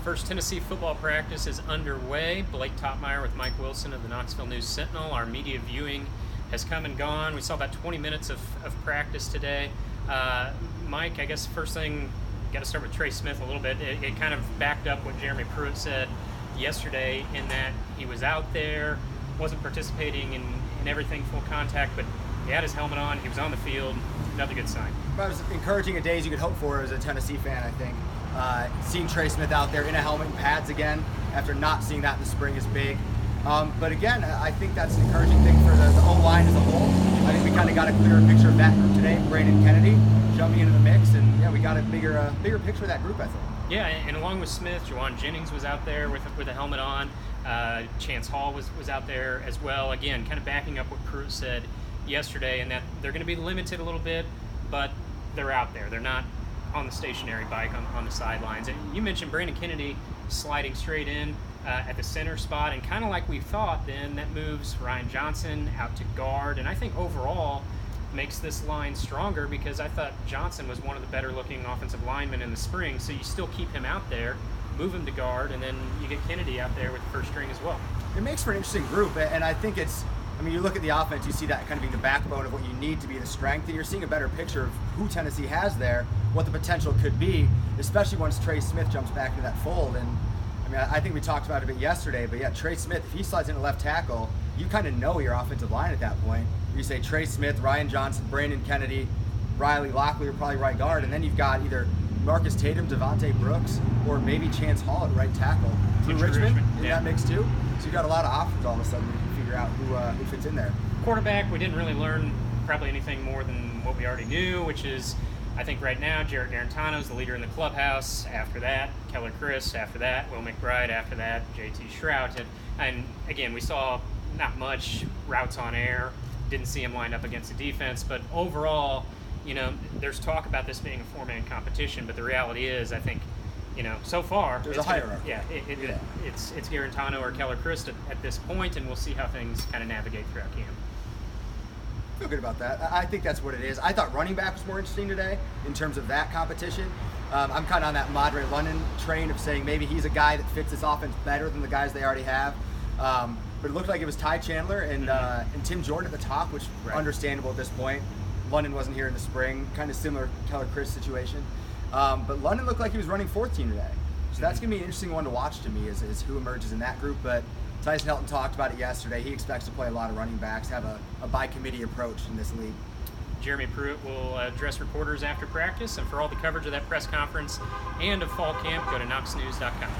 First Tennessee football practice is underway. Blake Toppmeyer with Mike Wilson of the Knoxville News-Sentinel. Our media viewing has come and gone. We saw about 20 minutes of practice today. Mike, I guess first thing, got to start with Tracy Smith a little bit. It kind of backed up what Jeremy Pruitt said yesterday in that he was out there, wasn't participating in everything full contact, but he had his helmet on, he was on the field. Another good sign. About as encouraging a day as you could hope for as a Tennessee fan, I think. Seeing Tracy Smith out there in a helmet and pads again after not seeing that in the spring is big. But again, I think that's an encouraging thing for the O-line as a whole. I think we kind of got a clearer picture of that group today. Brandon Kennedy jumping into the mix, and yeah, we got a bigger picture of that group, I think. Yeah, and along with Smith, JaJuan Jennings was out there with a helmet on. Chance Hall was out there as well. Again, kind of backing up what Pruitt said yesterday, and that they're going to be limited a little bit, but they're out there. They're not on the stationary bike on the sidelines. And you mentioned Brandon Kennedy sliding straight in at the center spot, and kind of like we thought, then that moves Ryan Johnson out to guard, and I think overall makes this line stronger because I thought Johnson was one of the better looking offensive linemen in the spring, so you still keep him out there, move him to guard, and then you get Kennedy out there with the first string as well. It makes for an interesting group, and I think you look at the offense, you see that kind of being the backbone of what you need to be the strength, and you're seeing a better picture of who Tennessee has there, what the potential could be, especially once Tracy Smith jumps back into that fold. And I think we talked about it a bit yesterday, but yeah, Tracy Smith, if he slides into left tackle, you kind of know your offensive line at that point. You say Tracy Smith, Ryan Johnson, Brandon Kennedy, Riley Lockley are probably right guard, and then you've got either Marcus Tatum, Devontae Brooks, or maybe Chance Hall at right tackle. Through Richmond in that mix too. So you've got a lot of options all of a sudden. You can figure out who fits in there. Quarterback, we didn't really learn probably anything more than what we already knew, which is, I think right now, Jarrett Garantano is the leader in the clubhouse. After that, Keller Chris. After that, Will McBride. After that, JT Shrout. And again, we saw not much routes on air. Didn't see him lined up against the defense. But overall, there's talk about this being a four-man competition. But the reality is, I think, so far there's a hierarchy. It's Garantano or Keller Chris at this point, and we'll see how things kind of navigate throughout camp. I feel good about that. I think that's what it is. I thought running back was more interesting today in terms of that competition. I'm kind of on that Madre London train of saying maybe he's a guy that fits this offense better than the guys they already have. But it looked like it was Ty Chandler and Tim Jordan at the top, which understandable at this point. London wasn't here in the spring, kind of similar Keller Chris situation. But London looked like he was running fourth team today. So that's going to be an interesting one to watch to me is who emerges in that group. But Tyson Helton talked about it yesterday. He expects to play a lot of running backs, have a by-committee approach in this league. Jeremy Pruitt will address reporters after practice, and for all the coverage of that press conference and of fall camp, go to knoxnews.com.